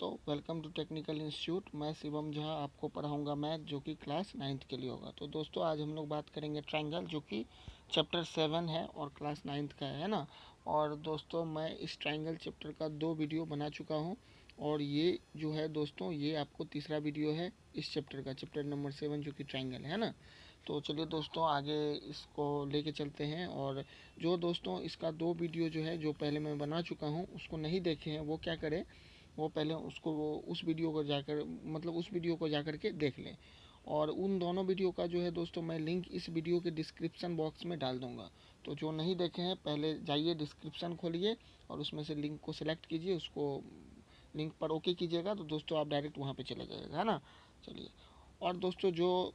दोस्तों, welcome to technical institute. मैं शिवम झा आपको पढ़ाऊंगा मैथ, जो कि क्लास 9th के लिए होगा। तो दोस्तों, आज हम लोग बात करेंगे ट्रायंगल, जो कि चैप्टर 7 है और क्लास 9th का है ना। और दोस्तों, मैं इस ट्रायंगल चैप्टर का 2 वीडियो बना चुका हूँ और ये जो है दोस्तों, ये आपको तीसरा वीडियो है इस चैप्टर का, चैप्टर नंबर 7 जो कि ट्रायंगल है ना। तो चलिए दोस्तों, आगे इसको लेके चलते हैं। और जो दोस्तों इसका 2 वीडियो जो है, जो पहले मैं बना चुका हूँ, उसको नहीं देखे हैं वो क्या करें, वो पहले उसको वो उस वीडियो को जाकर उस वीडियो को जाकर के देख लें। और उन दोनों वीडियो का जो है दोस्तों, मैं लिंक इस वीडियो के डिस्क्रिप्शन बॉक्स में डाल दूंगा। तो जो नहीं देखे हैं, पहले जाइए डिस्क्रिप्शन खोलिए और उसमें से लिंक को सिलेक्ट कीजिए, उसको लिंक पर ओके कीजिएगा, तो दोस्तों आप डायरेक्ट वहाँ पे चले जाइएगा, है ना। चलिए, और दोस्तों जो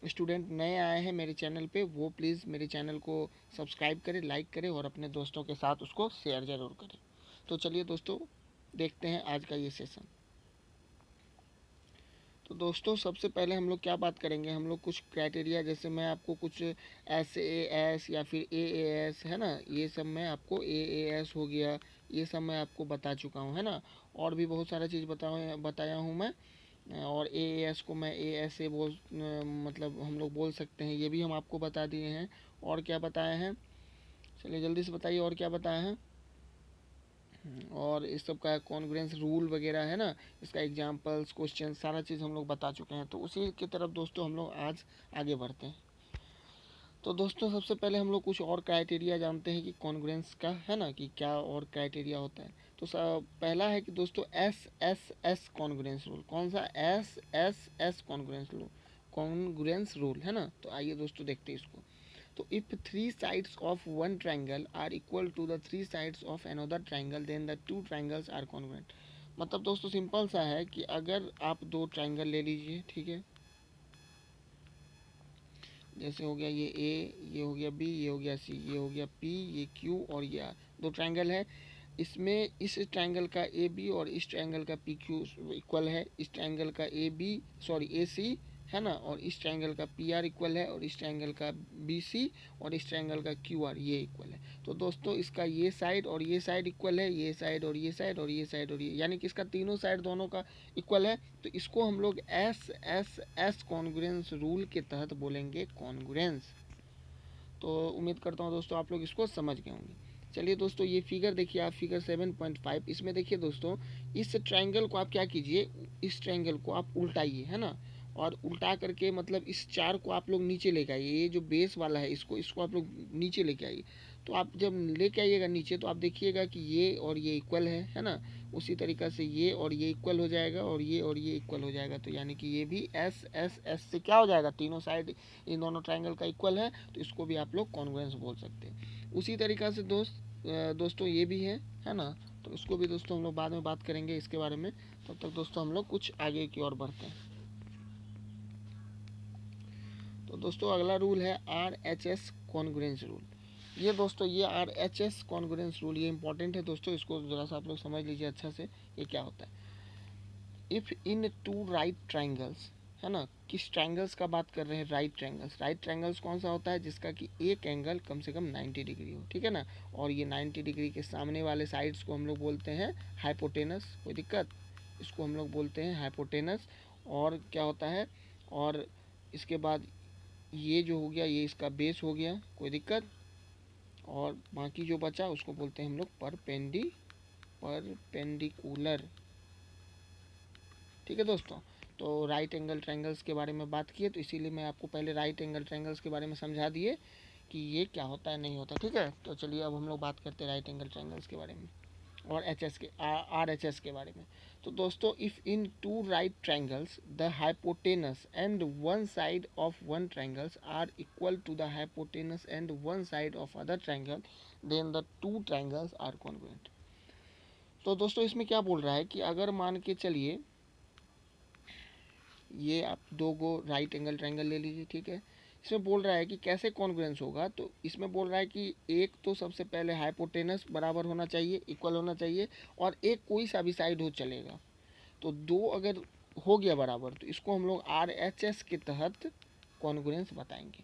स्टूडेंट नए आए हैं मेरे चैनल पे, वो प्लीज़ मेरे चैनल को सब्सक्राइब करें, लाइक करें और अपने दोस्तों के साथ उसको शेयर ज़रूर करें। तो चलिए दोस्तों, देखते हैं आज का ये सेशन। तो दोस्तों, सबसे पहले हम लोग क्या बात करेंगे, हम लोग कुछ क्राइटेरिया, जैसे मैं आपको कुछ SAS या फिर AAS है ना, ये सब मैं आपको AAS हो गया, ये सब मैं आपको बता चुका हूँ, है ना। और भी बहुत सारा चीज़ बताया हूँ मैं। और AAS को मैं ASA हम लोग बोल सकते हैं, ये भी हम आपको बता दिए हैं। और क्या बताए हैं, चलिए जल्दी से बताइए और क्या बताए हैं। और इस सब का कॉन्ग्रुएंस रूल वगैरह है ना, इसका एग्जांपल्स, क्वेश्चन, सारा चीज़ हम लोग बता चुके हैं। तो उसी की तरफ दोस्तों हम लोग आज आगे बढ़ते हैं। तो दोस्तों, सबसे पहले हम लोग कुछ और क्राइटेरिया जानते हैं कि कॉन्ग्रुएंस का, है ना, कि क्या और क्राइटेरिया होता है। तो पहला है कि दोस्तों SSS कॉन्ग्रुएंस रूल। कौन सा? SSS कॉन्ग्रुएंस रूल, है ना। तो आइए दोस्तों देखते हैं इसको। तो if 3 sides of one triangle are equal to the 3 sides of another triangle, then the 2 triangles are congruent। मतलब दोस्तों सिंपल सा है कि अगर आप 2 ट्रायंगल ले लीजिए, ठीक है, जैसे हो गया ये A, ये हो गया B, ये हो गया C, ये हो गया P, ये Q और ये R, 2 ट्रायंगल है। इसमें इस ट्रायंगल का AB और इस ट्रायंगल का PQ इक्वल है, इस ट्रायंगल का AC है ना, और इस ट्रायंगल का PR इक्वल है, और इस ट्रायंगल का BC और इस ट्रायंगल का QR ये इक्वल है। तो दोस्तों इसका ये साइड और ये साइड इक्वल है, ये साइड और ये साइड और ये साइड और ये, यानी कि इसका तीनों साइड दोनों का इक्वल है। तो इसको हम लोग SSS कॉन्ग्रुएंस रूल के तहत बोलेंगे कॉन्ग्रुएंस। तो उम्मीद करता हूँ दोस्तों आप लोग इसको समझ गए होंगे। चलिए दोस्तों, ये फिगर देखिए आप, फिगर 7.5। इसमें देखिए दोस्तों, इस ट्रायंगल को आप क्या कीजिए, इस ट्रायंगल को आप उल्टाइए, है ना। और उल्टा करके इस चार को आप लोग नीचे लेके आइए, ये जो बेस वाला है इसको इसको आप लोग नीचे लेके आइए। तो आप जब लेके आइएगा नीचे, तो आप देखिएगा कि ये और ये इक्वल है ना। उसी तरीक़ा से ये और ये इक्वल हो जाएगा और ये इक्वल हो जाएगा। तो यानी कि ये भी SSS से क्या हो जाएगा, तीनों साइड इन दोनों ट्रायंगल का इक्वल है। तो इसको भी आप लोग कॉन्ग्रुएंस बोल सकते हैं। उसी तरीक़ा से दोस्तों ये भी है ना। तो इसको भी दोस्तों हम लोग बाद में बात करेंगे इसके बारे में। तब तक दोस्तों हम लोग कुछ आगे की ओर बढ़ते हैं। तो दोस्तों अगला रूल है RHS कॉन्ग्रुएंस रूल। ये दोस्तों, ये RHS कॉन्ग्रुएंस रूल, ये इंपॉर्टेंट है दोस्तों, इसको ज़रा सा आप लोग समझ लीजिए अच्छा से, ये क्या होता है। इफ़ इन 2 राइट ट्राइंगल्स, है ना, किस ट्राइंगल्स का बात कर रहे हैं, राइट ट्राइंगल्स। राइट ट्राइंगल्स कौन सा होता है, जिसका कि एक एंगल कम से कम 90 डिग्री हो, ठीक है ना। और ये 90 डिग्री के सामने वाले साइड्स को हम लोग बोलते हैं हाइपोटेनस। कोई दिक्कत, इसको हम लोग बोलते हैं हाइपोटेनस। और क्या होता है, और इसके बाद ये जो हो गया, ये इसका बेस हो गया, कोई दिक्कत। और बाकी जो बचा उसको बोलते हैं हम लोग परपेंडिकुलर, ठीक है दोस्तों। तो राइट एंगल ट्रायंगल्स के बारे में बात किए, तो इसीलिए मैं आपको पहले राइट एंगल ट्रायंगल्स के बारे में समझा दिए कि ये क्या होता है, नहीं होता, ठीक है। तो चलिए अब हम लोग बात करते हैं राइट एंगल ट्रायंगल्स के बारे में और RHS के बारे में। तो दोस्तों, if in 2 right triangles the hypotenuse and one side of one triangles are equal to the hypotenuse and one side of other triangle, then the 2 triangles are congruent. तो दोस्तों इसमें क्या बोल रहा है कि अगर मान के चलिए ये आप 2 गो राइट एंगल ट्रायंगल ले लीजिए, ठीक है। इसमें बोल रहा है कि कैसे कॉन्ग्रुएंस होगा। तो इसमें बोल रहा है कि एक तो सबसे पहले हाइपोटेनस बराबर होना चाहिए, इक्वल होना चाहिए, और एक कोई सा भी साइड हो चलेगा। तो 2 अगर हो गया बराबर, तो इसको हम लोग RHS के तहत कॉन्ग्रुएंस बताएंगे,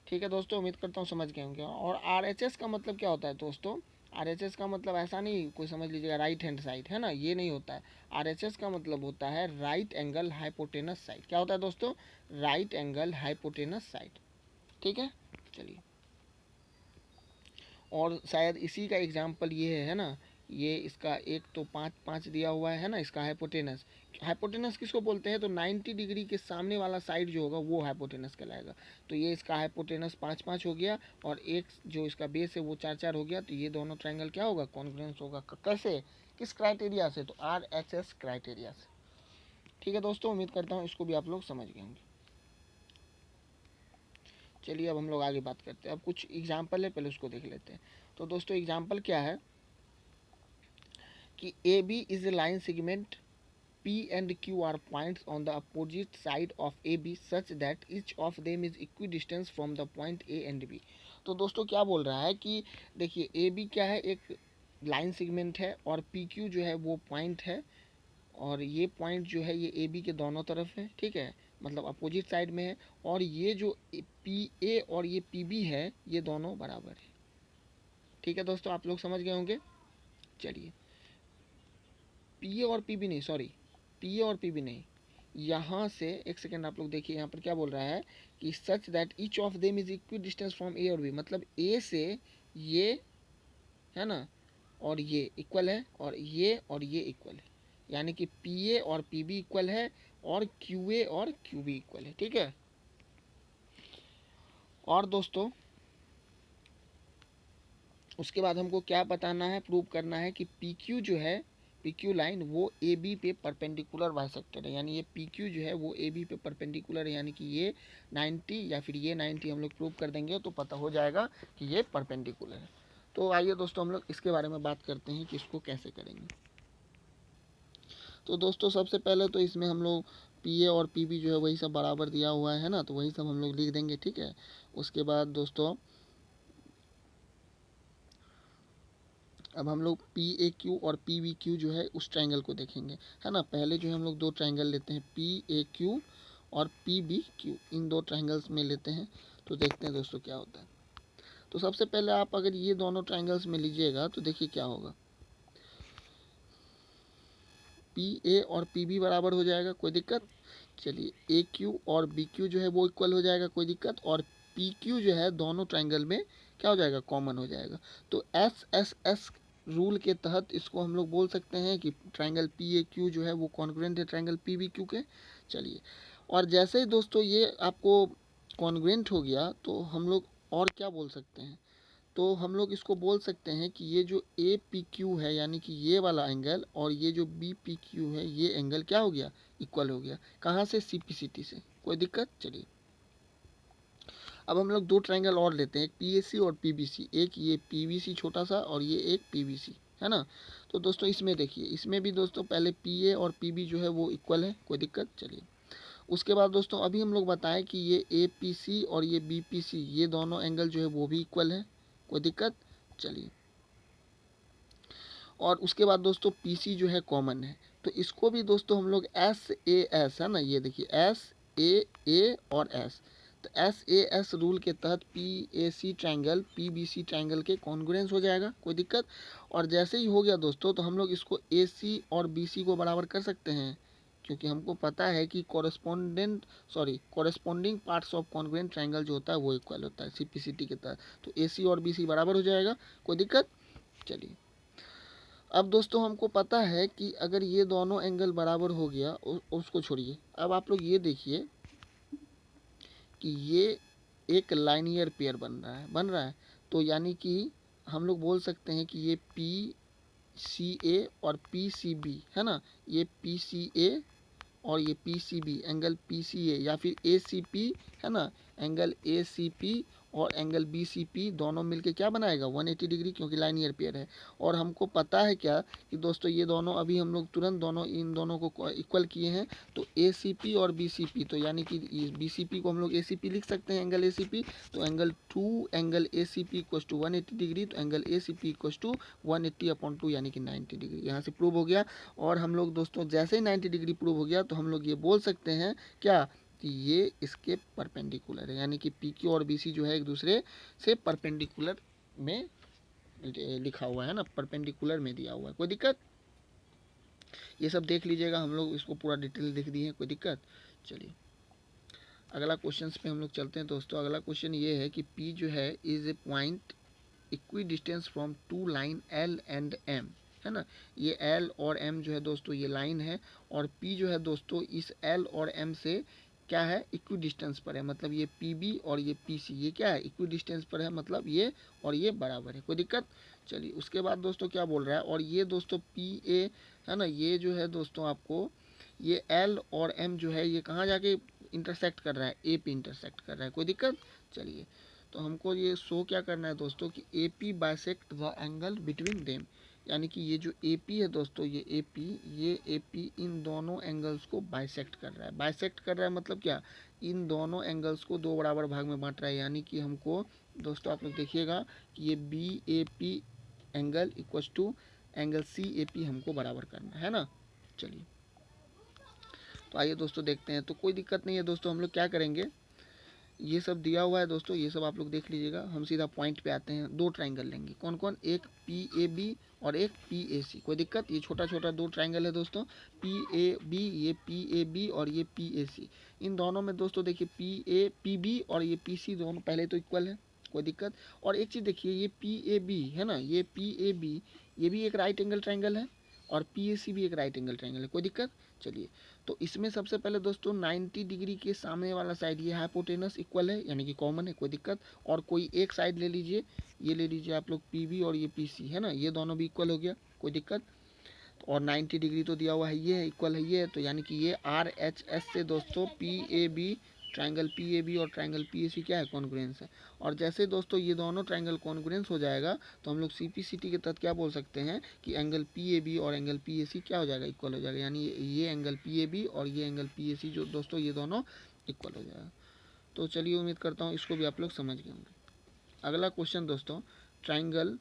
ठीक है दोस्तों। उम्मीद करता हूँ समझ गए होंगे। और RHS का मतलब क्या होता है दोस्तों, RHS का मतलब ऐसा नहीं कोई समझ लीजिएगा राइट हैंड साइड, है ना, ये नहीं होता है। RHS का मतलब होता है राइट एंगल हाइपोटेनस साइड। क्या होता है दोस्तों? Right angle hypotenuse side. ठीक है, चलिए। और शायद इसी का एग्जाम्पल ये है ना, ये इसका एक तो 5 5 दिया हुआ है ना, इसका हाइपोटेनस। हाइपोटेनस किसको बोलते हैं? तो 90 डिग्री के सामने वाला साइड जो होगा वो हाइपोटेनस कहलाएगा। तो ये इसका हाइपोटेनस 5 5 हो गया, और एक जो इसका बेस है वो 4 4 हो गया। तो ये दोनों ट्रायंगल क्या होगा? कॉन्ग्रुएंस होगा। कैसे? किस क्राइटेरिया से? तो RHS क्राइटेरिया से। ठीक है दोस्तों, उम्मीद करता हूँ इसको भी आप लोग समझ गए होंगे। चलिए अब हम लोग आगे बात करते हैं। अब कुछ एग्जाम्पल है, पहले उसको देख लेते हैं। तो दोस्तों एग्जाम्पल क्या है कि A B is a line segment P and Q are points on the opposite side of AB such that each of them is equidistant from the point A and B। तो दोस्तों क्या बोल रहा है कि देखिए ए बी क्या है? एक लाइन सेगमेंट है, और पी क्यू जो है वो पॉइंट है, और ये पॉइंट जो है ये ए बी के दोनों तरफ है। ठीक है, मतलब अपोजिट साइड में है। और ये जो पी ए और ये पी बी है ये दोनों बराबर है। ठीक है दोस्तों, आप लोग समझ गए होंगे। चलिए, पी ए और पी बी नहीं, सॉरी, पी ए और पी बी नहीं, यहाँ से एक सेकेंड आप लोग देखिए, यहाँ पर क्या बोल रहा है कि such that each of them is equidistance from A और बी। मतलब ए से ये, है ना, और ये इक्वल है, और ये इक्वल है। यानी कि पी ए और पी बी इक्वल है, और क्यू ए और क्यू बी इक्वल है। ठीक है। और दोस्तों उसके बाद हमको क्या बताना है, प्रूव करना है कि पी क्यू जो है, पी क्यू लाइन वो ए बी पे परपेंडिकुलर बाइसेक्टर है। यानी ये पी क्यू जो है वो ए बी पे परपेंडिकुलर है, यानी कि ये 90 या फिर ये 90 हम लोग प्रूव कर देंगे तो पता हो जाएगा कि ये परपेंडिकुलर है। तो आइए दोस्तों हम लोग इसके बारे में बात करते हैं कि इसको कैसे करेंगे। तो दोस्तों सबसे पहले तो इसमें हम लोग पी ए और पी बी जो है वही सब बराबर दिया हुआ है ना, तो वही सब हम लोग लिख देंगे। ठीक है, उसके बाद दोस्तों अब हम लोग पी ए क्यू और पी बी क्यू जो है उस ट्रायंगल को देखेंगे, है ना। पहले जो है हम लोग दो ट्रायंगल लेते हैं, पी ए क्यू और पी बी क्यू, इन दो ट्रायंगल्स में लेते हैं। तो देखते हैं दोस्तों क्या होता है। तो सबसे पहले आप अगर ये दोनों ट्रायंगल्स में लीजिएगा तो देखिए क्या होगा। पी ए और पी बी बराबर हो जाएगा, कोई दिक्कत? चलिए, ए क्यू और बी क्यू जो है वो इक्वल हो जाएगा, कोई दिक्कत? और पी क्यू जो है दोनों ट्रायंगल में क्या हो जाएगा? कॉमन हो जाएगा। तो एस एस एस रूल के तहत इसको हम लोग बोल सकते हैं कि ट्रायंगल पी ए क्यू जो है वो कॉन्ग्रुएंट है ट्रायंगल पी बी क्यू के। चलिए, और जैसे ही दोस्तों ये आपको कॉन्ग्रुएंट हो गया तो हम लोग और क्या बोल सकते हैं? तो हम लोग इसको बोल सकते हैं कि ये जो ए पी क्यू है, यानी कि ये वाला एंगल, और ये जो बी पी क्यू है ये एंगल क्या हो गया? इक्वल हो गया। कहाँ से? सी पी सी टी से। कोई दिक्कत? चलिए, अब हम लोग दो ट्रायंगल और लेते हैं, एक पी ए सी और पी बी सी। एक ये पी बी सी छोटा सा, और ये एक पी बी सी, है ना। तो दोस्तों इसमें देखिए, इसमें भी दोस्तों पहले पी ए और पी बी जो है वो इक्वल है, कोई दिक्कत? चलिए, उसके बाद दोस्तों अभी हम लोग बताएं कि ये ए पी सी और ये बी पी सी ये दोनों एंगल जो है वो भी इक्वल है, कोई दिक्कत? चलिए, और उसके बाद दोस्तों पी सी जो है कॉमन है, तो इसको भी दोस्तों हम लोग एस ए एस, है ना, ये देखिए एस ए और एस, तो एस ए एस रूल के तहत P A C triangle P B C triangle के कॉन्ग्रुएंस हो जाएगा, कोई दिक्कत? और जैसे ही हो गया दोस्तों तो हम लोग इसको ए सी और बी सी को बराबर कर सकते हैं, क्योंकि हमको पता है कि corresponding parts of congruent triangle जो होता है वो इक्वल होता है सी पी सी टी के तहत। तो ए सी और बी सी बराबर हो जाएगा, कोई दिक्कत? चलिए, अब दोस्तों हमको पता है कि अगर ये दोनों एंगल बराबर हो गया, उसको छोड़िए, अब आप लोग ये देखिए कि ये एक लाइनियर पेयर बन रहा है। तो यानी कि हम लोग बोल सकते हैं कि ये पी सी ए और पी सी बी, है ना, ये पी सी ए और ये P C B, angle P C A या फिर ए सी पी, है ना, एंगल ए सी पी और एंगल बी सी पी दोनों मिलके क्या बनाएगा? 180 डिग्री, क्योंकि लाइनियर पेयर है। और हमको पता है क्या कि दोस्तों ये दोनों अभी हम लोग तुरंत दोनों इन दोनों को इक्वल किए हैं। तो ए सी पी और बी सी पी, तो यानी कि बी सी पी को हम लोग ए सी पी लिख सकते हैं, एंगल ए सी पी। तो angle A C P equals to 180 degree, तो angle A C P equals to 180/2 यानी कि 90 डिग्री। यहाँ से प्रूव हो गया। और हम लोग दोस्तों जैसे ही 90 डिग्री प्रूव हो गया तो हम लोग ये बोल सकते हैं क्या कि ये इसके परपेंडिकुलर है, यानी कि पी क्यू और बी सी जो है एक दूसरे से परपेंडिकुलर में लिखा हुआ है ना, परपेंडिकुलर में दिया हुआ है, कोई दिक्कत? ये सब देख लीजिएगा, हम लोग इसको पूरा डिटेल लिख दिए हैं, कोई दिक्कत? चलिए अगला क्वेश्चन पे हम लोग चलते हैं दोस्तों। अगला क्वेश्चन ये है कि P जो है is a point equidistance from two line L and M, है ना। ये L और M जो है दोस्तों ये लाइन है, और P जो है दोस्तों इस L और M से क्या है, इक्वी डिस्टेंस पर है। मतलब ये PB और ये PC ये क्या है, इक्वी डिस्टेंस पर है, मतलब ये और ये बराबर है, कोई दिक्कत? चलिए उसके बाद दोस्तों क्या बोल रहा है, और ये दोस्तों PA है ना, ये जो है दोस्तों आपको ये L और M जो है ये कहाँ जाके इंटरसेक्ट कर रहा है, A पे इंटरसेक्ट कर रहा है, कोई दिक्कत? चलिए तो हमको ये शो क्या करना है दोस्तों कि AP bisect the angle between them, यानी कि ये जो AP है दोस्तों, ये AP इन दोनों एंगल्स को बाइसेक्ट कर रहा है। बाइसेक्ट कर रहा है मतलब क्या, इन दोनों एंगल्स को दो बराबर भाग में बांट रहा है, यानी कि हमको दोस्तों आप लोग देखिएगा कि ये BAP angle equal to angle CAP हमको बराबर करना है ना। चलिए तो आइए दोस्तों देखते हैं, तो कोई दिक्कत नहीं है दोस्तों, हम लोग क्या करेंगे, ये सब दिया हुआ है दोस्तों, ये सब आप लोग देख लीजिएगा। हम सीधा पॉइंट पे आते हैं, दो ट्राइंगल लेंगे, कौन कौन, एक PAB और एक PAC, कोई दिक्कत? ये छोटा छोटा दो ट्राइंगल है दोस्तों, PAB, ये PAB और ये PAC। इन दोनों में दोस्तों देखिए PB और ये PC दोनों पहले तो इक्वल है, कोई दिक्कत? और एक चीज़ देखिए, ये PAB है ना, ये PAB ये भी एक राइट एंगल ट्राइंगल है, और PAC भी एक राइट एंगल ट्राइंगल है, कोई दिक्कत? चलिए तो इसमें सबसे पहले दोस्तों 90 डिग्री के सामने वाला साइड ये हाइपोटेनस इक्वल है, यानी कि कॉमन है, कोई दिक्कत? और कोई एक साइड ले लीजिए, ये ले लीजिए आप लोग PB और ये PC है ना, ये दोनों भी इक्वल हो गया, कोई दिक्कत? और 90 डिग्री तो दिया हुआ है, ये है इक्वल है, ये है, तो यानी कि ये RHS से दोस्तों PAB ट्राइंगल PAB और ट्राइंगल PAC क्या है, कॉन्ग्रुएंस है। और जैसे दोस्तों ये दोनों ट्राइंगल कॉन्ग्रुएंस हो जाएगा तो हम लोग CPCT के तहत क्या बोल सकते हैं कि एंगल PAB और एंगल PAC क्या हो जाएगा, इक्वल हो जाएगा, यानी ये एंगल PAB और ये एंगल PAC जो दोस्तों ये दोनों इक्वल हो जाएगा। तो चलिए उम्मीद करता हूँ इसको भी आप लोग समझ गए होंगे। अगला क्वेश्चन दोस्तों, triangle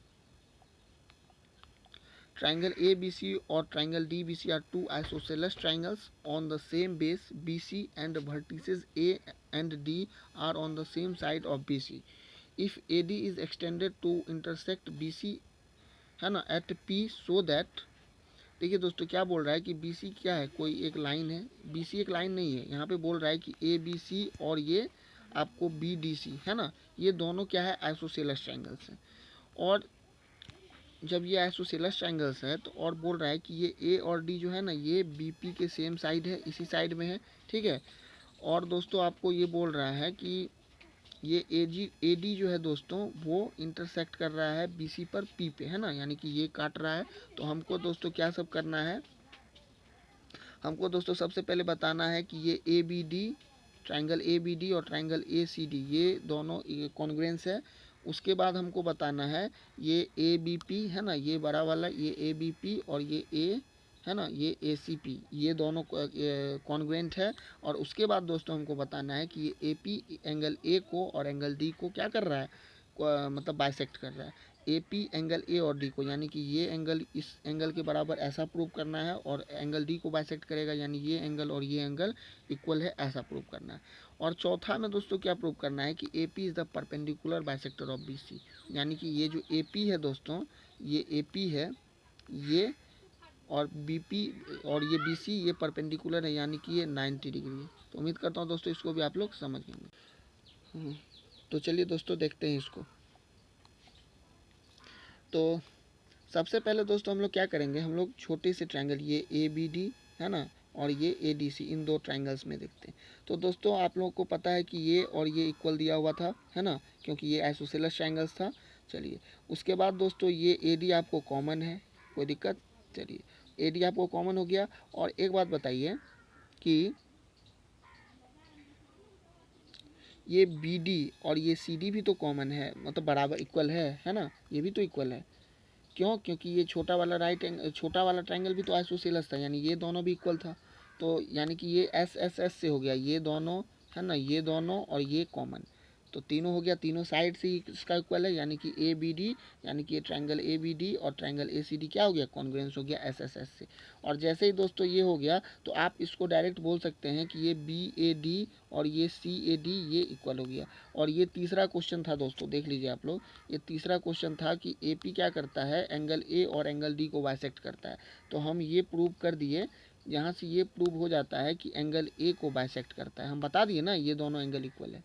ABC or triangle DBC are two isosceles triangles on the same base BC and vertices A and D are on the same side of BC. If AD is extended to intersect BC है ना at P so that, देखिए दोस्तों क्या बोल रहा है कि BC क्या है, कोई एक लाइन है, BC एक लाइन नहीं है, यहाँ पे बोल रहा है कि ABC और ये आपको BDC है ना, ये दोनों क्या है, आइसोसेलेस ट्रायंगल्स हैं। और जब ये आइसोसेलेस ट्रायंगल्स है तो और बोल रहा है कि ये A और D जो है ना ये BP के सेम साइड है, इसी साइड में है, ठीक है। और दोस्तों आपको ये बोल रहा है कि ये AD जो है दोस्तों वो इंटरसेक्ट कर रहा है BC पर P पे, है ना, यानी कि ये काट रहा है। तो हमको दोस्तों क्या सब करना है, हमको दोस्तों सबसे पहले बताना है कि ये ABD ट्राइंगल ABD और ट्राइंगल ACD ये दोनों कॉन्ग्रुएंस है। उसके बाद हमको बताना है ये ABP है ना, ये बड़ा वाला ये ABP और ये A है ना, ये ACP ये दोनों कॉन्ग्रुएंट है। और उसके बाद दोस्तों हमको बताना है कि ये AP एंगल A को और एंगल D को क्या कर रहा है, मतलब बाइसेक्ट कर रहा है। AP एंगल A और D को, यानी कि ये एंगल इस एंगल के बराबर ऐसा प्रूव करना है, और एंगल D को बाइसेक्ट करेगा, यानी ये एंगल और ये एंगल इक्वल है, ऐसा प्रूव करना है। और चौथा में दोस्तों क्या प्रूव करना है कि AP is the perpendicular bisector of BC, यानी कि ये जो AP है दोस्तों, ये AP है ये, और BP और ये BC ये परपेंडिकुलर है, यानी कि ये 90 डिग्री है। तो उम्मीद करता हूँ दोस्तों इसको भी आप लोग समझ गएंगे। तो चलिए दोस्तों देखते हैं इसको। तो सबसे पहले दोस्तों हम लोग क्या करेंगे, हम लोग छोटे से ट्रायंगल ये ABD है ना और ये ADC इन दो ट्रायंगल्स में देखते हैं। तो दोस्तों आप लोगों को पता है कि ये और ये इक्वल दिया हुआ था, है ना, क्योंकि ये आइसोसेलेस ट्रायंगल्स था। चलिए उसके बाद दोस्तों ये AD आपको कॉमन है, कोई दिक्कत? चलिए AD आपको कॉमन हो गया। और एक बात बताइए कि ये BD और ये CD भी तो कॉमन है, मतलब बराबर इक्वल है ना, ये भी तो इक्वल है। क्यों? क्योंकि ये छोटा वाला ट्रायंगल भी तो आइसोसेलेस था, यानी ये दोनों भी इक्वल था। तो यानी कि ये S S S से हो गया, ये दोनों है ना, ये दोनों और ये कॉमन। तो तीनों हो गया, तीनों साइड से ही इसका इक्वल है, यानी कि ए बी डी, यानी कि ये ट्रायंगल ए बी डी और ट्रायंगल ए सी डी क्या हो गया, कॉन्ग्रुएंस हो गया एस एस एस से। और जैसे ही दोस्तों ये हो गया तो आप इसको डायरेक्ट बोल सकते हैं कि ये बी ए डी और ये सी ए डी ये इक्वल हो गया। और ये तीसरा क्वेश्चन था दोस्तों, देख लीजिए आप लोग, ये तीसरा क्वेश्चन था कि ए पी क्या करता है, एंगल ए और एंगल डी को बाइसेक्ट करता है। तो हम ये प्रूव कर दिए, यहाँ से ये प्रूव हो जाता है कि एंगल ए को बाइसेक्ट करता है, हम बता दिए ना ये दोनों एंगल इक्वल है।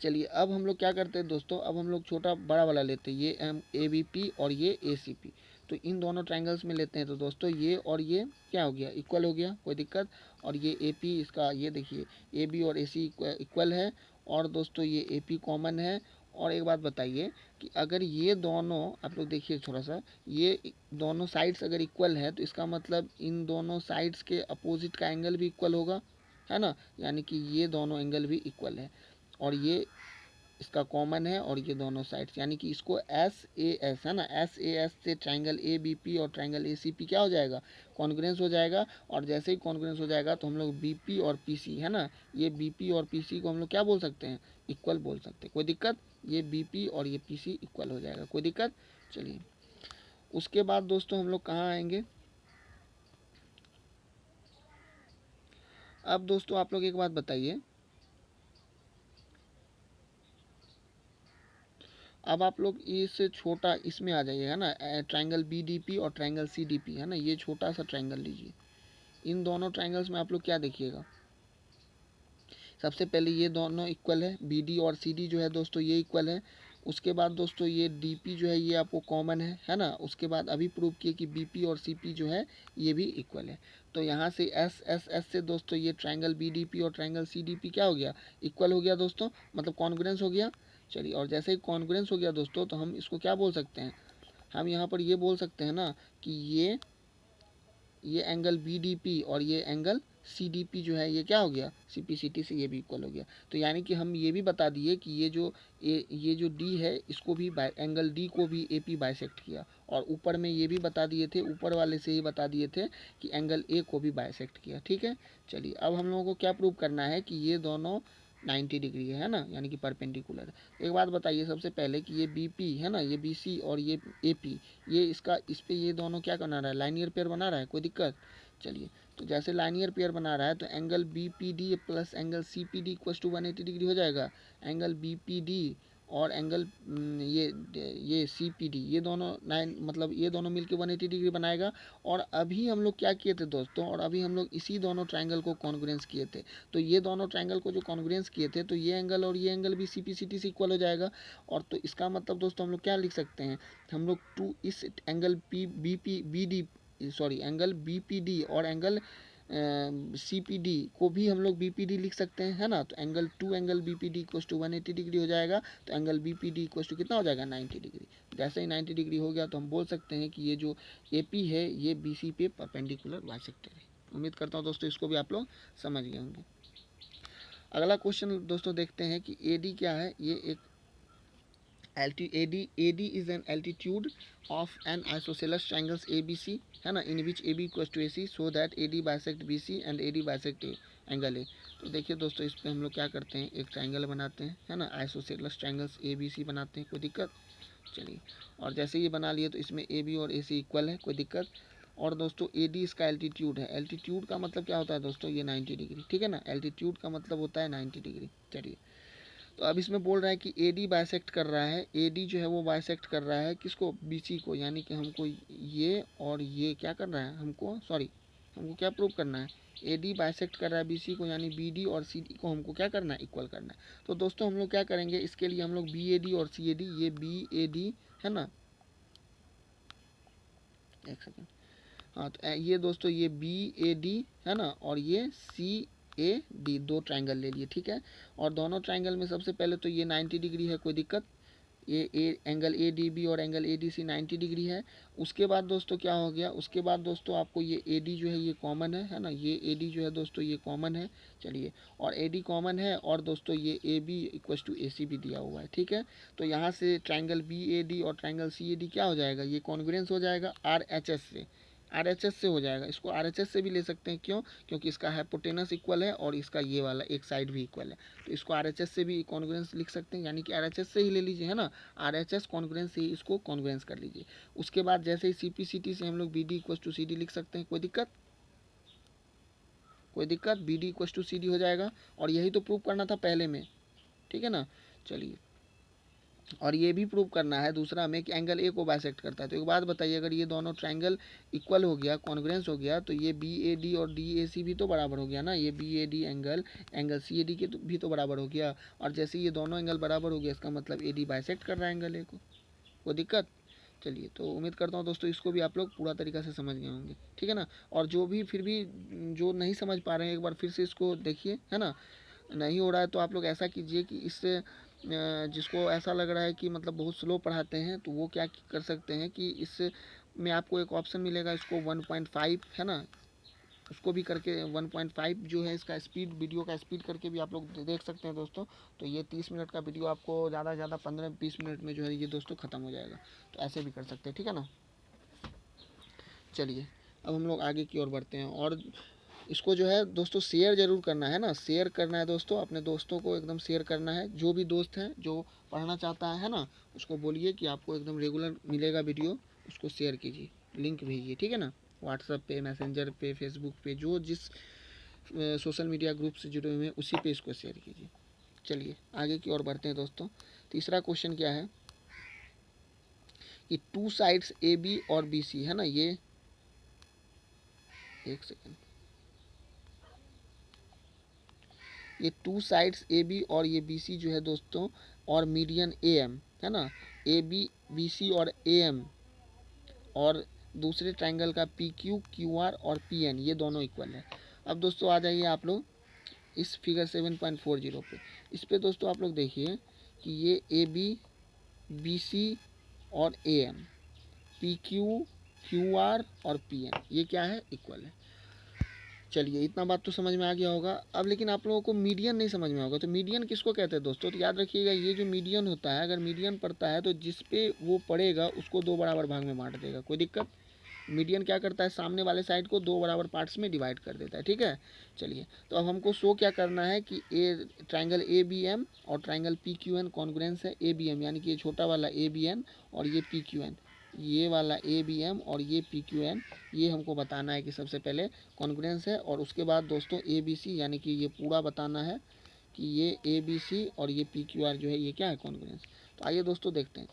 चलिए अब हम लोग क्या करते हैं दोस्तों, अब हम लोग छोटा बड़ा वाला लेते हैं, ये एम ए बी पी और ये ए सी पी। तो इन दोनों ट्रायंगल्स में लेते हैं, तो दोस्तों ये और ये क्या हो गया, इक्वल हो गया, कोई दिक्कत। और ये ए पी, इसका ये देखिए ए बी और ए सी इक्वल है, और दोस्तों ये ए पी कॉमन है। और एक बात बताइए कि अगर ये दोनों, आप लोग देखिए थोड़ा सा, ये दोनों साइड्स अगर इक्वल है तो इसका मतलब इन दोनों साइड्स के अपोजिट का एंगल भी इक्वल होगा, है ना, यानी कि ये दोनों एंगल भी इक्वल है। और ये इसका कॉमन है, और ये दोनों साइड्स, यानी कि इसको एस ए एस, है ना, एस ए एस से ट्रायंगल ए बी पी और ट्रायंगल ए सी पी क्या हो जाएगा, कॉन्ग्रुएंस हो जाएगा। और जैसे ही कॉन्ग्रुएंस हो जाएगा तो हम लोग बी पी और पी सी, है ना, ये बी पी और पी सी को हम लोग क्या बोल सकते हैं, इक्वल बोल सकते हैं, कोई दिक्कत। ये बी पी और ये पी सी इक्वल हो जाएगा, कोई दिक्कत। चलिए उसके बाद दोस्तों हम लोग कहाँ आएंगे, अब दोस्तों आप लोग एक बात बताइए, अब आप लोग इससे छोटा इसमें आ जाइए, है ना, ट्रायंगल बी डी पी और ट्रायंगल सी डी पी, है ना, ये छोटा सा ट्रायंगल लीजिए। इन दोनों ट्रायंगल्स में आप लोग क्या देखिएगा, सबसे पहले ये दोनों इक्वल है, बी डी और सी डी जो है दोस्तों ये इक्वल है। उसके बाद दोस्तों ये डी पी जो है ये आपको कॉमन है ना। उसके बाद अभी प्रूव किए कि बी पी और सी पी जो है ये भी इक्वल है। तो यहाँ से एस एस एस से दोस्तों ये ट्रायंगल बी डी पी और ट्रायंगल सी डी पी क्या हो गया, इक्वल हो गया दोस्तों, मतलब कॉन्ग्रुएंस हो गया। चलिए, और जैसे ही कॉन्ग्रुएंस हो गया दोस्तों तो हम इसको क्या बोल सकते हैं, हम यहाँ पर ये बोल सकते हैं ना कि ये एंगल बी डी पी और ये एंगल सी डी पी जो है ये क्या हो गया, सी पी सी टी से ये भी इक्वल हो गया। तो यानी कि हम ये भी बता दिए कि ये जो डी है इसको भी एंगल डी को भी ए पी बाइसेक्ट किया। और ऊपर में ये भी बता दिए थे, ऊपर वाले से ही बता दिए थे कि एंगल ए को भी बाइसेक्ट किया, ठीक है। चलिए अब हम लोगों को क्या प्रूव करना है कि ये दोनों 90 डिग्री है ना, यानी कि परपेंडिकुलर। एक बात बताइए सबसे पहले कि ये बी पी है ना, ये बी सी और ये ए पी, ये इसका इस पे ये दोनों क्या बना रहा है, लाइनियर पेयर बना रहा है, कोई दिक्कत। चलिए, तो जैसे लाइनियर पेयर बना रहा है तो angle B P D plus angle C P D equal to 180 degree हो जाएगा। एंगल बी पी डी और एंगल ये सी पी डी, ये दोनों नाइन, मतलब ये दोनों मिलके 180 डिग्री बनाएगा। और अभी हम लोग क्या किए थे दोस्तों, और अभी हम लोग इसी दोनों ट्रायंगल को कॉन्ग्रुएंस किए थे। तो ये दोनों ट्रायंगल को जो कॉन्ग्रुएंस किए थे तो ये एंगल और ये एंगल भी सी पी सी टी से इक्वल हो जाएगा। और तो इसका मतलब दोस्तों हम लोग क्या लिख सकते हैं, हम लोग टू इस angle P B P B D, sorry angle B P D और एंगल सी पी डी को भी हम लोग बी पी डी लिख सकते हैं, है ना। तो angle B P D equal to 180 degree हो जाएगा। तो angle B P D equal to कितना हो जाएगा, 90 डिग्री। जैसे ही 90 डिग्री हो गया तो हम बोल सकते हैं कि ये जो ए पी है ये बी सी पे परपेंडिकुलर बाइसेक्टर है। उम्मीद करता हूँ दोस्तों इसको भी आप लोग समझ गए होंगे। अगला क्वेश्चन दोस्तों देखते हैं कि ए डी क्या है। ये एक AD is an altitude of an isosceles triangles ABC, है ना, in which AB equals to AC, so that AD bisect BC and AD bisect angle A। तो देखिए दोस्तों इस पे हम लोग क्या करते हैं, एक ट्रायंगल बनाते हैं, है ना, आइसोसेलेस ट्रायंगल्स ABC बनाते हैं, कोई दिक्कत। चलिए, और जैसे ये बना लिए तो इसमें AB और AC इक्वल है, कोई दिक्कत। और दोस्तों AD इसका एल्टीट्यूड है, एल्टीट्यूड का मतलब क्या होता है दोस्तों, ये 90 डिग्री, ठीक है ना, एल्टीट्यूड का मतलब होता है 90 डिग्री। चलिए, तो अब इसमें बोल रहा है कि ए डी बाइसेक्ट कर रहा है, ए डी जो है वो बाइसेक्ट कर रहा है किसको, बी सी को, यानी कि हमको ये और ये क्या करना है, हमको क्या प्रूव करना है, ए डी बाइसेक्ट कर रहा है बी सी को, यानी बी डी और सी डी को हमको क्या करना है, इक्वल करना है। तो दोस्तों हम लोग क्या करेंगे, इसके लिए हम लोग बी ए डी और सी ए डी, ये बी ए डी है ना, एक सेकेंड, हाँ, तो ये दोस्तों ये बी ए डी है ना, और ये सी ए डी, दो ट्रायंगल ले लिए, ठीक है। और दोनों ट्रायंगल में सबसे पहले तो ये 90 डिग्री है, कोई दिक्कत, ये एंगल ए डी बी और angle A D C 90 degree है। उसके बाद दोस्तों क्या हो गया, उसके बाद दोस्तों आपको ये ए डी जो है ये कॉमन है ना, ये ए डी जो है दोस्तों ये कॉमन है। चलिए, और ए डी कॉमन है, और दोस्तों ये ए बी इक्वल टू ए सी भी दिया हुआ है, ठीक है। तो यहाँ से ट्रायंगल बी ए डी और ट्रायंगल सी ए डी क्या हो जाएगा, ये कॉन्ग्रुएंस हो जाएगा आर एच एस से, RHS से हो जाएगा, इसको RHS से भी ले सकते हैं। क्यों? क्योंकि इसका हाइपोटेनस इक्वल है और इसका ये वाला एक साइड भी इक्वल है, तो इसको RHS से भी कॉन्ग्रुएंस लिख सकते हैं, यानी कि RHS से ही ले लीजिए, है ना। RHS कॉन्ग्रुएंस से ही इसको कॉन्ग्रुएंस कर लीजिए। उसके बाद जैसे ही CP/CT से हम लोग BD इक्वल टू CD लिख सकते हैं, कोई दिक्कत? कोई दिक्कत? BD इक्वल टू CD हो जाएगा, और यही तो प्रूव करना था पहले में, ठीक है ना। चलिए, और ये भी प्रूव करना है दूसरा हमें कि एंगल ए को बाइसेक्ट करता है। तो एक बात बताइए, अगर ये दोनों ट्रायंगल इक्वल हो गया, कॉन्ग्रुएंस हो गया, तो ये BAD और DAC भी तो बराबर हो गया ना। ये BAD एंगल CAD के भी तो बराबर हो गया, और जैसे ये दोनों एंगल बराबर हो गया, इसका मतलब AD बाइसेक्ट कर रहा है एंगल ए को। कोई दिक्कत? चलिए, तो उम्मीद करता हूँ दोस्तों इसको भी आप लोग पूरा तरीका से समझ गए होंगे, ठीक है ना। और जो भी फिर भी जो नहीं समझ पा रहे हैं, एक बार फिर से इसको देखिए, है ना। नहीं हो रहा है तो आप लोग ऐसा कीजिए कि इससे जिसको ऐसा लग रहा है कि मतलब बहुत स्लो पढ़ाते हैं, तो वो क्या कर सकते हैं कि इससे में आपको एक ऑप्शन मिलेगा, इसको 1.5, है ना, उसको भी करके 1.5 जो है इसका स्पीड, वीडियो का स्पीड करके भी आप लोग देख सकते हैं दोस्तों। तो ये 30 मिनट का वीडियो आपको ज़्यादा से ज़्यादा 15-20 मिनट में जो है ये दोस्तों ख़त्म हो जाएगा। तो ऐसे भी कर सकते हैं, ठीक है ना। चलिए, अब हम लोग आगे की ओर बढ़ते हैं, और इसको जो है दोस्तों शेयर ज़रूर करना है ना, शेयर करना है दोस्तों, अपने दोस्तों को एकदम शेयर करना है। जो भी दोस्त हैं जो पढ़ना चाहता है ना, उसको बोलिए कि आपको एकदम रेगुलर मिलेगा वीडियो, उसको शेयर कीजिए, लिंक भेजिए, ठीक है ना। व्हाट्सएप पे, मैसेंजर पे, फेसबुक पे, जो जिस सोशल मीडिया ग्रुप से जुड़े हुए हैं उसी पे इसको शेयर कीजिए। चलिए, आगे की ओर बढ़ते हैं दोस्तों। तीसरा क्वेश्चन क्या है कि टू साइड्स AB और BC, है ना, ये एक सेकेंड, ये टू साइड्स AB और ये BC जो है दोस्तों, और मीडियन AM, है ना। AB, BC और AM, और दूसरे ट्रायंगल का PQ, QR और PN, ये दोनों इक्वल है। अब दोस्तों आ जाइए आप लोग इस फिगर 7.40 पे। इस पे दोस्तों आप लोग देखिए कि ये AB, BC और AM, PQ, QR और PN, ये क्या है? इक्वल है। चलिए, इतना बात तो समझ में आ गया होगा। अब लेकिन आप लोगों को मीडियन नहीं समझ में होगा, तो मीडियन किसको कहते हैं दोस्तों? तो याद रखिएगा, ये जो मीडियन होता है, अगर मीडियन पड़ता है तो जिस पे वो पड़ेगा उसको दो बराबर भाग में बांट देगा। कोई दिक्कत? मीडियन क्या करता है? सामने वाले साइड को दो बराबर पार्ट्स में डिवाइड कर देता है, ठीक है। चलिए, तो अब हमको शो क्या करना है कि ट्रायंगल ABM और ट्रायंगल PQN कॉन्ग्रुएंस है। ABM यानी कि ये छोटा वाला ABN और ये PQN, ये वाला ABM और ये PQN, ये हमको बताना है कि सबसे पहले कॉन्ग्रुएंस है, और उसके बाद दोस्तों ABC यानी कि ये पूरा बताना है कि ये ABC और ये PQR जो है ये क्या है? कॉन्ग्रुएंस। तो आइए दोस्तों देखते हैं।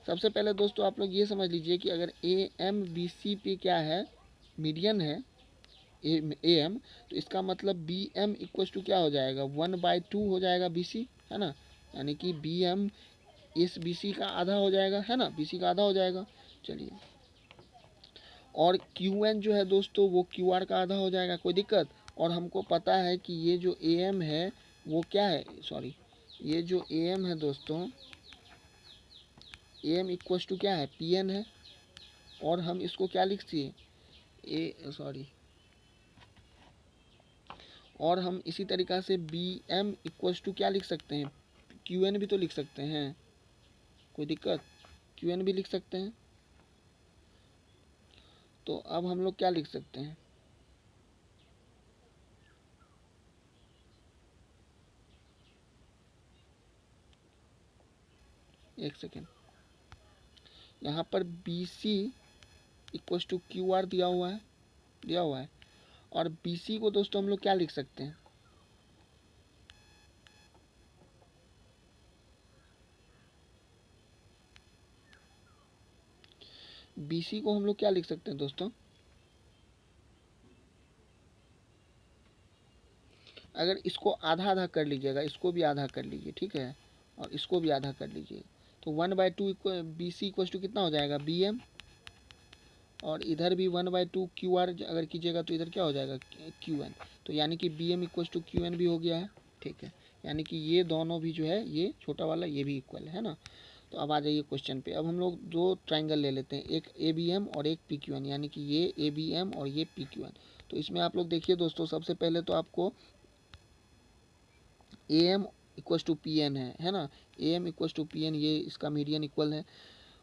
सबसे पहले दोस्तों आप लोग ये समझ लीजिए कि अगर AMBC पे क्या है? मीडियन है AM, तो इसका मतलब BM इक्वल टू क्या हो जाएगा? 1/2 हो जाएगा BC, है ना। यानी कि BM इस BC का आधा हो जाएगा, है ना, BC का आधा हो जाएगा। चलिए, और QN जो है दोस्तों वो QR का आधा हो जाएगा। कोई दिक्कत? और हमको पता है कि ये जो AM है वो क्या है, सॉरी, ये जो AM है दोस्तों, AM इक्वल टू क्या है? PN है। और हम इसको क्या लिखिए, सॉरी, और हम इसी तरीक़ा से BM इक्वल टू क्या लिख सकते हैं? QN भी तो लिख सकते हैं। कोई दिक्कत? QN भी लिख सकते हैं। तो अब हम लोग क्या लिख सकते हैं? एक सेकेंड, यहाँ पर BC इक्वल टू QR दिया हुआ है, और BC को दोस्तों हम लोग क्या लिख सकते हैं? BC को हम लोग क्या लिख सकते हैं दोस्तों? अगर इसको आधा आधा कर लीजिएगा, इसको भी आधा कर लीजिए, ठीक है, और इसको भी आधा कर लीजिए, तो 1/2 BC इक्वल टू कितना हो जाएगा? BM, और इधर भी 1/2 QR अगर कीजिएगा तो इधर क्या हो जाएगा? QN। तो यानी कि BM इक्वल टू QN भी हो गया है, ठीक है। यानी कि ये दोनों भी जो है, ये छोटा वाला ये भी इक्वल है ना। तो अब आ जाइए क्वेश्चन पे। अब हम लोग दो ट्रायंगल ले लेते हैं, एक ABM और एक PQN, यानी कि ये ABM और ये PQN। तो इसमें आप लोग देखिए दोस्तों, सबसे पहले तो आपको AM इक्वल टू PN है ना। AM इक्वल टू PN, ये इसका मीडियन इक्वल है।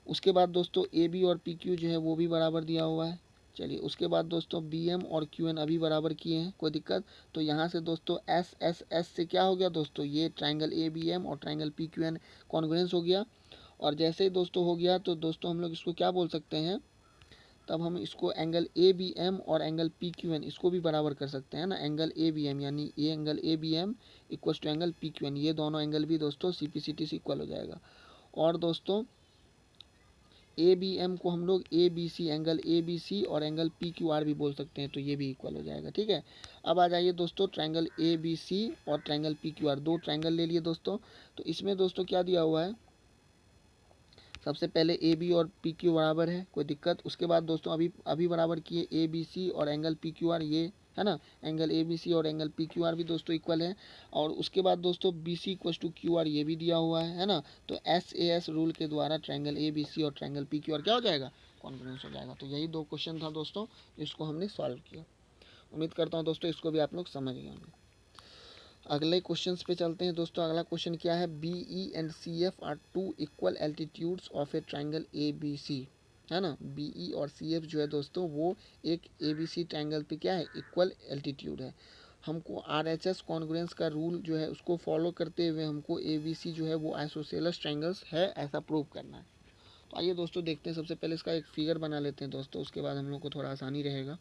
उसके बाद दोस्तों AB और PQ जो है वो भी बराबर दिया हुआ है। चलिए उसके बाद दोस्तों बी एम और क्यू एन अभी बराबर किए हैं, कोई दिक्कत। तो यहाँ से दोस्तों एस एस एस से क्या हो गया दोस्तों, ये ट्राइंगल ए बी एम और triangle P Q N congruence हो गया। और जैसे ही दोस्तों हो गया तो दोस्तों हम लोग इसको क्या बोल सकते हैं, तब हम इसको एंगल ए बी एम और एंगल पी क्यू एन इसको भी बराबर कर सकते हैं ना। एंगल ए बी एम यानी ये angle A B M equal to angle P Q N, ये दोनों एंगल भी दोस्तों सी पी सी टी से इक्वल हो जाएगा। और दोस्तों ए बी एम को हम लोग A B C, angle A B C और एंगल पी क्यू आर भी बोल सकते हैं, तो ये भी इक्वल हो जाएगा। ठीक है, अब आ जाइए दोस्तों ट्रायंगल ए बी सी और ट्रायंगल पी क्यू आर, दो ट्रायंगल ले लिए दोस्तों। तो इसमें दोस्तों क्या दिया हुआ है, सबसे पहले ए बी और पी क्यू बराबर है, कोई दिक्कत। उसके बाद दोस्तों अभी अभी बराबर किए ए बी सी और एंगल पी क्यू आर, ये है ना, एंगल ए बी सी और एंगल पी क्यू आर भी दोस्तों इक्वल है। और उसके बाद दोस्तों B C equal to Q R ये भी दिया हुआ है ना। तो एस ए एस रूल के द्वारा ट्रायंगल ए बी सी और ट्रायंगल पी क्यू आर क्या हो जाएगा, कॉन्ग्रुएंस हो जाएगा। तो यही दो क्वेश्चन था दोस्तों, इसको हमने सॉल्व किया। उम्मीद करता हूँ दोस्तों इसको भी आप लोग समझ गए होंगे। अगले क्वेश्चन पे चलते हैं दोस्तों। अगला क्वेश्चन क्या है, B E and C F are two equal altitudes of a triangle A B C, है ना। बी ई और सी एफ जो है दोस्तों वो एक ए बी सी ट्राइंगल पे क्या है, इक्वल एल्टीट्यूड है। हमको आर एच एस कॉन्ग्रुएंस का रूल जो है उसको फॉलो करते हुए हमको ए बी सी जो है वो आइसोसेलेस ट्राइंगल्स है ऐसा प्रूव करना है। तो आइए दोस्तों देखते हैं, सबसे पहले इसका एक फिगर बना लेते हैं दोस्तों, उसके बाद हम लोग को थोड़ा आसानी रहेगा।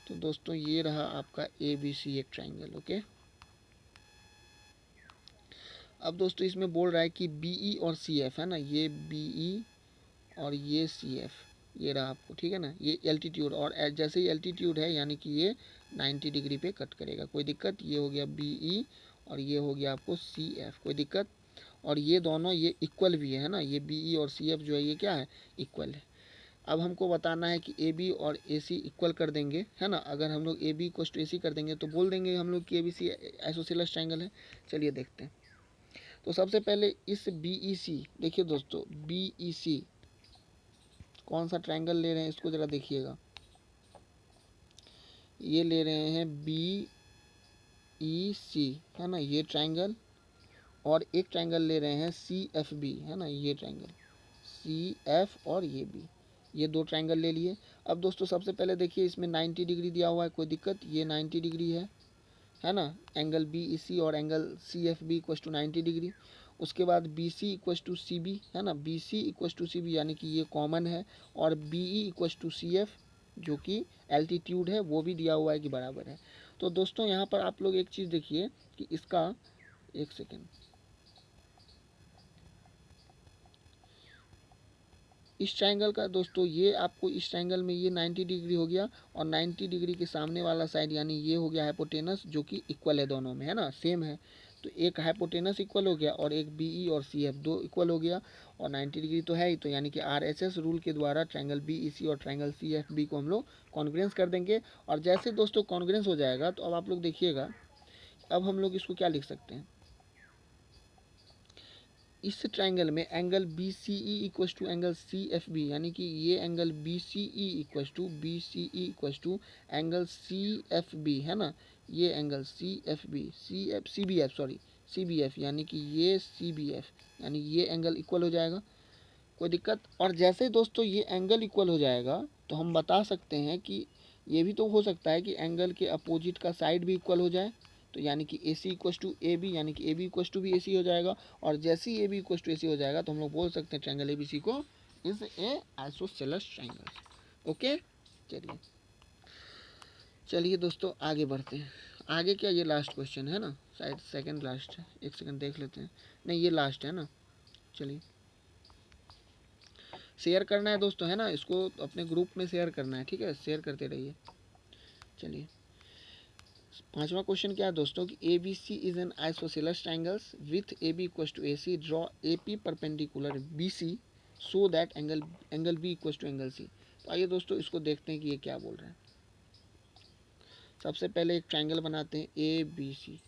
तो दोस्तों ये रहा आपका ए बी सी एक ट्राइंगल, ओके। अब दोस्तों इसमें बोल रहा है कि बी ई और सी एफ, है ना, ये बी ई और ये सी एफ, ये रहा आपको, ठीक है ना। ये एल्टीट्यूड, और जैसे ही एल्टीट्यूड है यानी कि ये 90 डिग्री पे कट करेगा, कोई दिक्कत। ये हो गया बी ई और ये हो गया आपको सी एफ, कोई दिक्कत। और ये दोनों ये इक्वल भी है ना, ये बी ई और सी एफ जो है ये क्या है, इक्वल है। अब हमको बताना है कि ए बी और ए सी इक्वल कर देंगे, है ना। अगर हम लोग A B equal to A C कर देंगे तो बोल देंगे हम लोग कि A B C isosceles triangle है। चलिए देखते हैं। तो सबसे पहले इस बी ई सी, देखिए दोस्तों बी ई सी कौन सा ट्राइंगल ले रहे हैं इसको ज़रा देखिएगा। ये ले रहे हैं बी ई सी, है ना, ये ट्राइंगल। और एक ट्राइंगल ले रहे हैं सी एफ बी, है ना, ये ट्राइंगल सी एफ और ये बी, ये दो ट्राइंगल ले लिए। अब दोस्तों सबसे पहले देखिए इसमें 90 डिग्री दिया हुआ है, कोई दिक्कत, ये 90 डिग्री है ना। एंगल बी ई सी और angle C F B equal to 90 degree. उसके बाद B C equal to C B, है ना, B C equal to C B यानी कि ये कॉमन है। और B E equal to C F जो कि एल्टीट्यूड है वो भी दिया हुआ है कि बराबर है। तो दोस्तों यहाँ पर आप लोग एक चीज़ देखिए कि इसका, एक सेकेंड, इस ट्रायंगल का दोस्तों ये आपको इस ट्रायंगल में ये 90 डिग्री हो गया, और 90 डिग्री के सामने वाला साइड यानी ये हो गया हाइपोटेनस जो कि इक्वल है दोनों में, है ना, सेम है। तो एक हाइपोटेनस इक्वल हो गया और एक बी ई और सी एफ दो इक्वल हो गया, और 90 डिग्री तो है ही, तो यानी कि आर एच एस रूल के द्वारा ट्रायंगल बी ई सी और ट्रायंगल सी एफ बी को हम लोग कॉन्ग्रुएंस कर देंगे। और जैसे दोस्तों कॉन्ग्रुएंस हो जाएगा तो अब आप लोग देखिएगा, अब हम लोग इसको क्या लिख सकते हैं, इस ट्राइंगल में angle B C E equal to angle C F B, यानी कि ये angle B C E equal to angle C F B, है ना। ये angle C F B, C B F, sorry C B F, यानी कि ये सी B F, यानी ये एंगल इक्वल हो जाएगा, कोई दिक्कत। और जैसे दोस्तों ये एंगल इक्वल हो जाएगा तो हम बता सकते हैं कि ये भी तो हो सकता है कि एंगल के अपोजिट का साइड भी इक्वल हो जाए। तो यानी कि ए सी इक्वल टू ए बी, यानी कि ए बी इक्वल टू भी ए सी हो जाएगा। और जैसे ही ए बी इक्वल टू ए सी हो जाएगा तो हम लोग बोल सकते हैं ट्रायंगल ए बी सी को is a isosceles triangle, okay. चलिए चलिए दोस्तों आगे बढ़ते हैं। आगे क्या, ये लास्ट क्वेश्चन है ना, शायद सेकंड लास्ट है, एक सेकंड देख लेते हैं, नहीं ये लास्ट है ना। चलिए शेयर करना है दोस्तों, है ना, इसको अपने ग्रुप में शेयर करना है, ठीक है, शेयर करते रहिए। चलिए पांचवा क्वेश्चन क्या है दोस्तों कि A B C is an isosceles triangles with A B equal to A C, draw A P perpendicular B C so that angle B equal to angle C. तो आइए दोस्तों इसको देखते हैं कि ये क्या बोल रहे हैं। सबसे पहले एक ट्राइंगल बनाते हैं ए बी सी,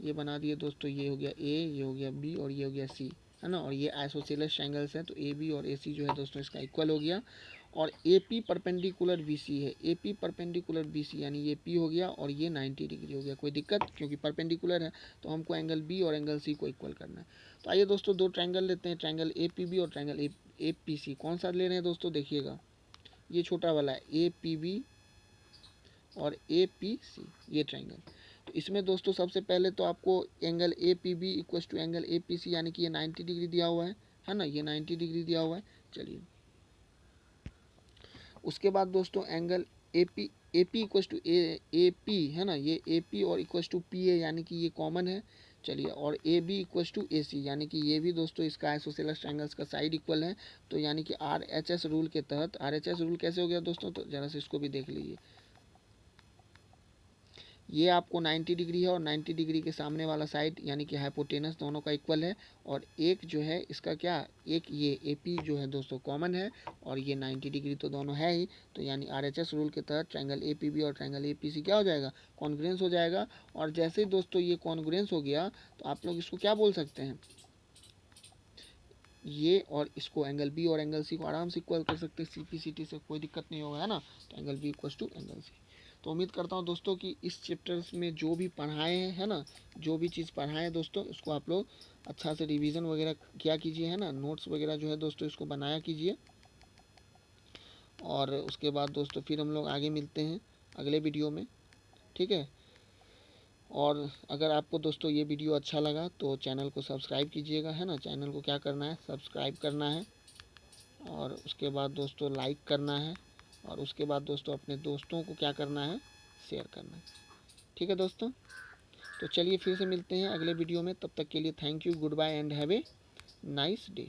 ये बना दिए दोस्तों, ये हो गया ए, ये हो गया बी और ये हो गया सी, है ना। और ये आइसोसेलेस ट्राइंगल्स हैं तो ए बी और ए सी जो है दोस्तों इसका इक्वल हो गया। और A P perpendicular B C है, A P perpendicular B C यानी ये पी हो गया और ये 90 डिग्री हो गया, कोई दिक्कत, क्योंकि परपेंडिकुलर है तो हमको एंगल बी और एंगल सी को इक्वल करना है। तो आइए दोस्तों दो ट्राइंगल लेते हैं, ट्राइंगल ए पी बी और ट्राइंगल APC। कौन सा ले रहे हैं दोस्तों, देखिएगा ये छोटा वाला है APB और APC, ये ट्राइंगल। तो इसमें दोस्तों सबसे पहले तो आपको angle APB equal to angle APC, यानी कि ये 90 डिग्री दिया हुआ है ना, ये 90 डिग्री दिया हुआ है। चलिए उसके बाद दोस्तों angle AP equal to AP है ना, ये AP और इक्वल टू PA, यानी कि ये कॉमन है। चलिए और AB इक्वल टू AC, यानी कि ये भी दोस्तों इसका आइसोसेलेस ट्रायंगल्स का साइड इक्वल है। तो यानी कि RHS रूल के तहत, RHS रूल कैसे हो गया दोस्तों, तो जरा से इसको भी देख लीजिए। ये आपको 90 डिग्री है और 90 डिग्री के सामने वाला साइड यानी कि हाइपोटेनस दोनों का इक्वल है। और एक जो है इसका क्या, एक ये AP जो है दोस्तों कॉमन है और ये 90 डिग्री तो दोनों है ही। तो यानी RHS रूल के तहत ट्रायंगल APB और ट्रायंगल APC क्या हो जाएगा, कॉन्ग्रुएंस हो जाएगा। और जैसे ही दोस्तों ये कॉन्ग्रुएंस हो गया तो आप लोग इसको क्या बोल सकते हैं, ये और इसको एंगल B और एंगल C को आराम से इक्वल कर सकते हैं, CPCT से कोई दिक्कत नहीं होगा, है ना। तो angle B equal to angle C। तो उम्मीद करता हूँ दोस्तों कि इस चैप्टर्स में जो भी पढ़ाए हैं, है ना, जो भी चीज़ पढ़ाए हैं दोस्तों, उसको आप लोग अच्छा से रिवीजन वगैरह किया कीजिए, है ना, नोट्स वगैरह जो है दोस्तों इसको बनाया कीजिए। और उसके बाद दोस्तों फिर हम लोग आगे मिलते हैं अगले वीडियो में, ठीक है। और अगर आपको दोस्तों ये वीडियो अच्छा लगा तो चैनल को सब्सक्राइब कीजिएगा, है ना, चैनल को क्या करना है, सब्सक्राइब करना है। और उसके बाद दोस्तों लाइक करना है। और उसके बाद दोस्तों अपने दोस्तों को क्या करना है, शेयर करना है, ठीक है दोस्तों। तो चलिए फिर से मिलते हैं अगले वीडियो में, तब तक के लिए thank you, goodbye and have a nice day.